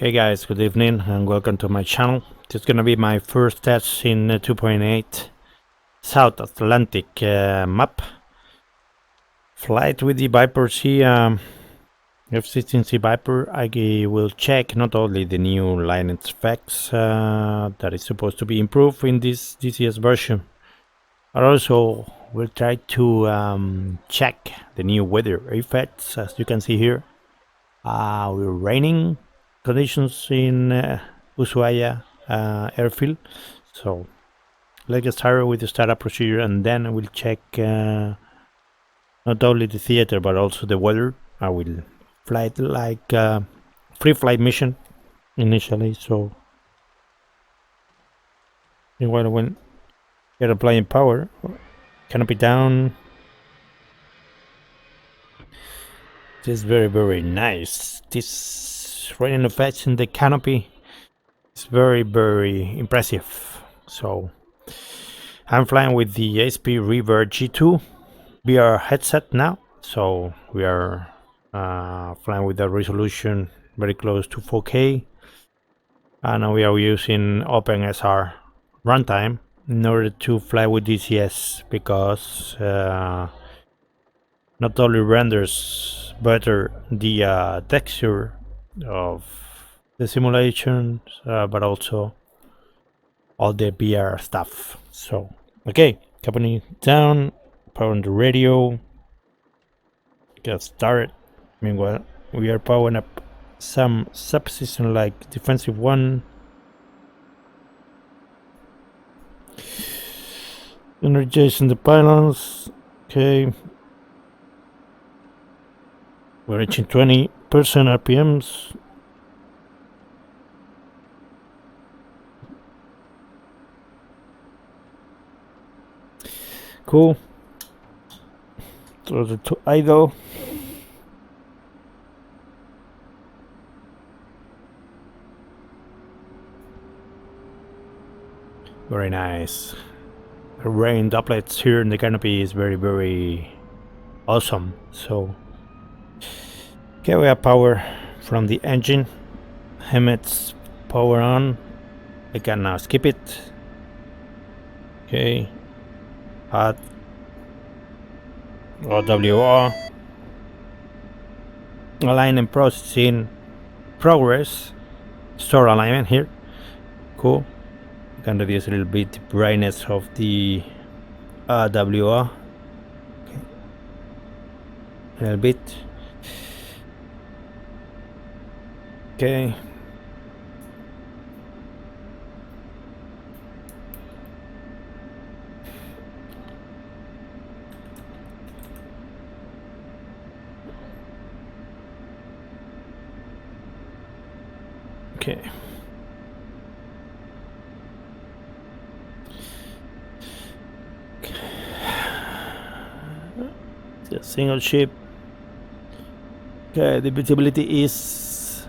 Hey guys, good evening and welcome to my channel. This is gonna be my first test in 2.8 South Atlantic map. Flight with the Viper C, F-16C Viper. I will check not only the new line specs that is supposed to be improved in this DCS version, but also we'll try to check the new weather effects. As you can see here, we're raining conditions in Ushuaia airfield. So let's get started with the startup procedure, and then we'll check not only the theater but also the weather. I will fly like free flight mission initially, so meanwhile when you're applying power, canopy down. This is very nice. This raining effects in the canopy is very impressive. So I'm flying with the ASP River G2 VR headset now, so we are flying with a resolution very close to 4K, and we are using OpenSR runtime in order to fly with DCS, because not only renders better the texture of the simulations, but also all the VR stuff. So okay, company down, power on the radio, get started. Meanwhile we are powering up some subsystem like defensive one, energizing the pylons. Okay, we're reaching 20% RPMs. Cool. Throw it to idle. Very nice. The rain droplets here in the canopy is very awesome. So okay, we have power from the engine. Helmet's power on. I can now skip it. Okay. Hot OWR. Alignment processing progress. Store alignment here. Cool. I can reduce a little bit the brightness of the WR. Okay. A little bit. Okay. Okay. It's a single ship. Okay, the visibility is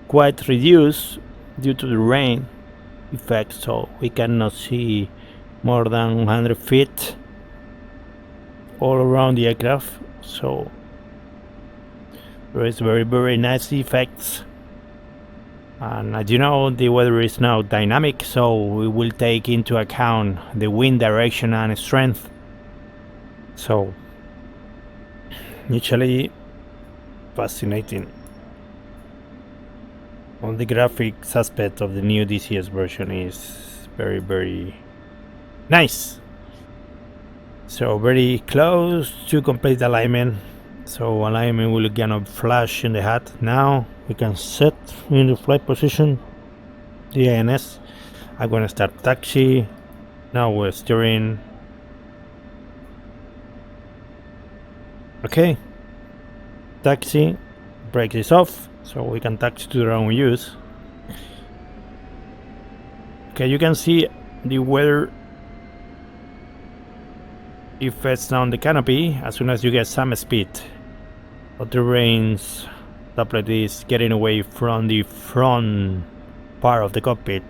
quite reduced due to the rain effect, so we cannot see more than 100 feet all around the aircraft. So there is very nice effects. And as you know, the weather is now dynamic, so we will take into account the wind direction and strength. So initially fascinating. All the graphics aspect of the new DCS version is very nice. So very close to complete alignment. So alignment will gonna flash in the HUD. Now we can set in the flight position the INS. I'm gonna start taxi. Now we're steering. Okay, taxi, brake is off, so we can taxi to their own use. Okay, you can see the weather effects on the canopy as soon as you get some speed. But the rain's droplet is getting away from the front part of the cockpit,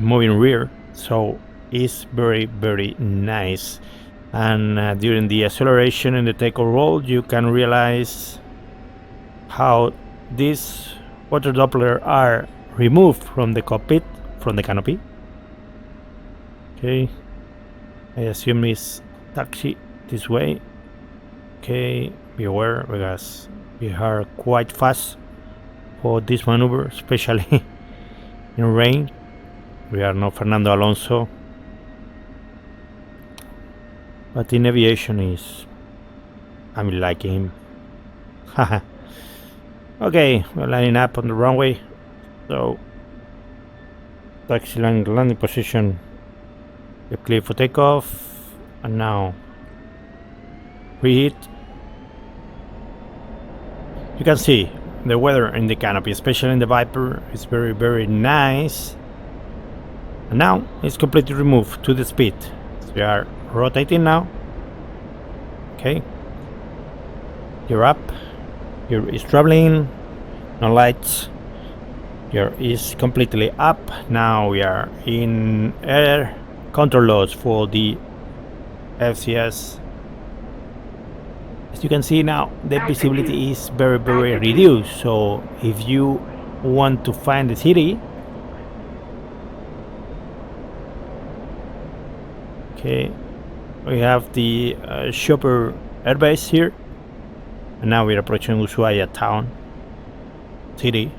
moving rear, so it's very nice. And during the acceleration and the takeoff roll, you can realize how this water Doppler are removed from the cockpit, from the canopy. Okay, I assume it's taxi this way. Okay, be aware because we are quite fast for this maneuver, especially in rain. We are not Fernando Alonso, but in aviation I'm liking him. Haha. Okay, we're lining up on the runway, so taxi landing position, you're clear for takeoff, and now reheat. You can see the weather in the canopy, especially in the Viper, is very nice. And now it's completely removed to the speed. So we are rotating now. Okay, you're up. Here is traveling, no lights. Here is completely up. Now we are in air control loads for the FCS. As you can see now, the visibility is very reduced. So if you want to find the city, okay, we have the Shopper airbase here. And now we're approaching Ushuaia town city.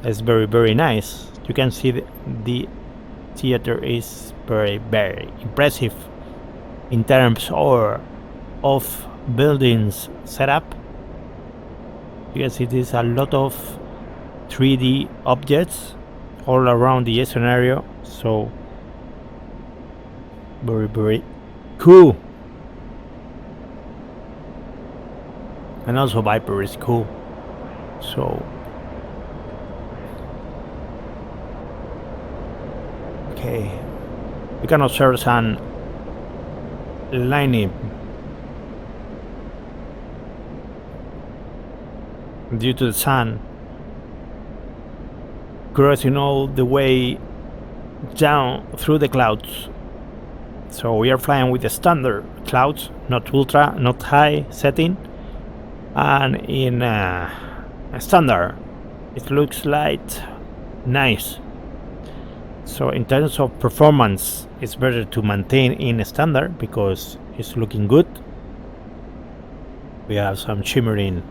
It's very nice. You can see the theater is very impressive in terms of buildings setup. You can see there's a lot of 3D objects all around the scenario, so very cool. And also Viper is cool, so okay, we can observe some lining due to the sun crossing all the way down through the clouds. So we are flying with the standard clouds, not ultra, not high setting, and in a standard it looks like nice. So in terms of performance, it's better to maintain in standard because it's looking good. We have some shimmering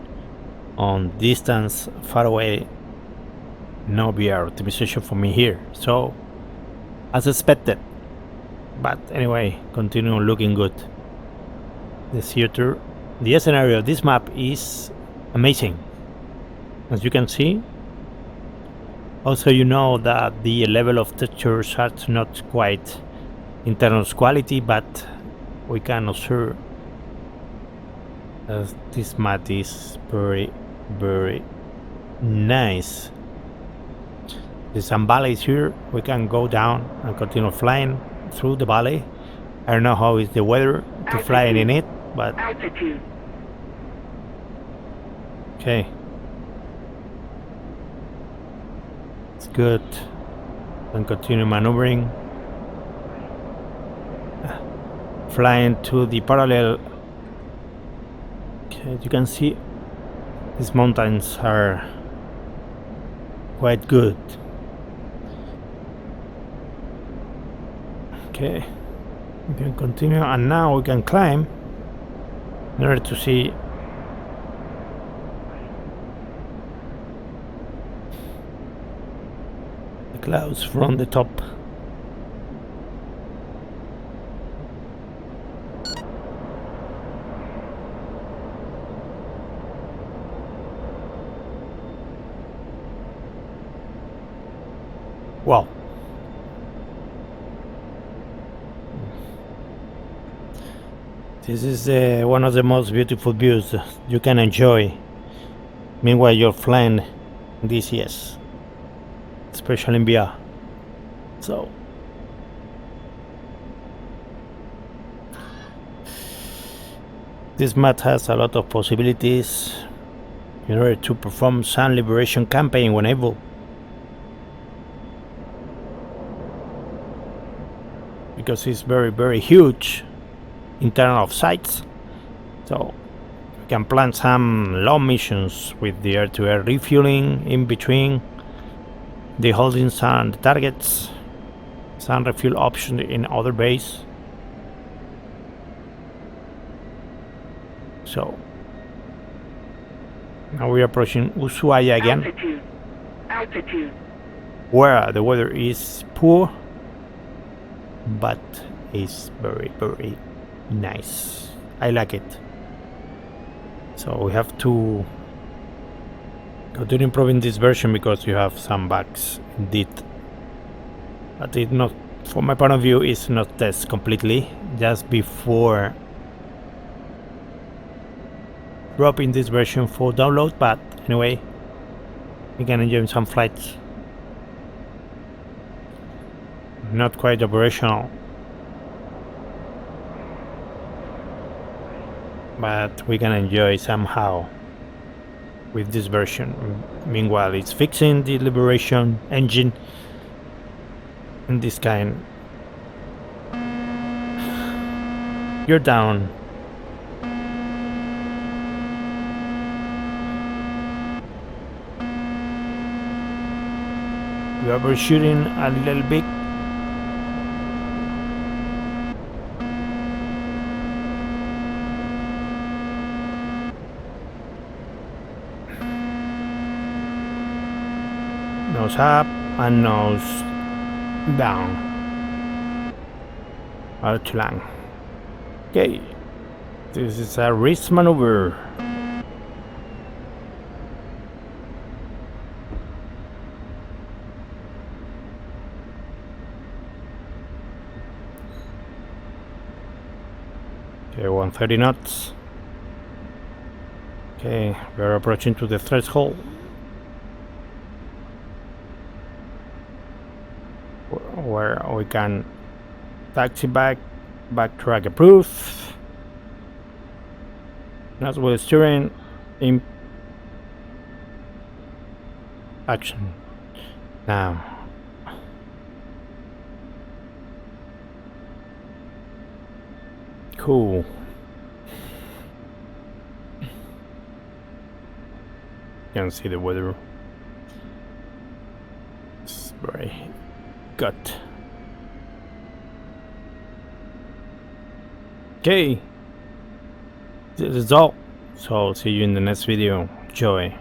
on distance far away. No VR optimization for me here, so as expected. But anyway, continue looking good. The theater, the scenario of this map is amazing, as you can see. Also, you know that the level of textures are not quite in terms of quality, but we can observe that this map is very nice. There's some valleys here. We can go down and continue flying through the valley. I don't know how is the weather to fly in it, but okay, it's good. And continue maneuvering, flying to the parallel. Okay, you can see these mountains are quite good. Okay, we can continue, and now we can climb in order to see the clouds from the top. Wow. This is one of the most beautiful views you can enjoy meanwhile you're flying DCS, especially in VR. So this map has a lot of possibilities in order to perform some liberation campaign when able. Because it's very huge in terms of sites, so can plan some long missions with the air-to-air refueling in between the holdings and the targets, some refuel option in other base. So now we are approaching Ushuaia again, Altitude. where the weather is poor but is very, very nice. I like it. So we have to continue improving this version because you have some bugs indeed. But it not, from my point of view, is not test completely. Just before dropping this version for download, but anyway, we can enjoy some flights. Not quite operational, but we can enjoy somehow with this version. Meanwhile, it's fixing the Liberation engine and this kind. You're down. We are overshooting a little bit. Nose up and nose down. Out to land. Okay, this is a wrist maneuver. Okay, 130 knots. Okay, we're approaching to the threshold. Where we can taxi backtrack approved. As well as steering in action. Now. Cool. You can see the weather. It's very good. Okay, this is all. So see you in the next video. Enjoy.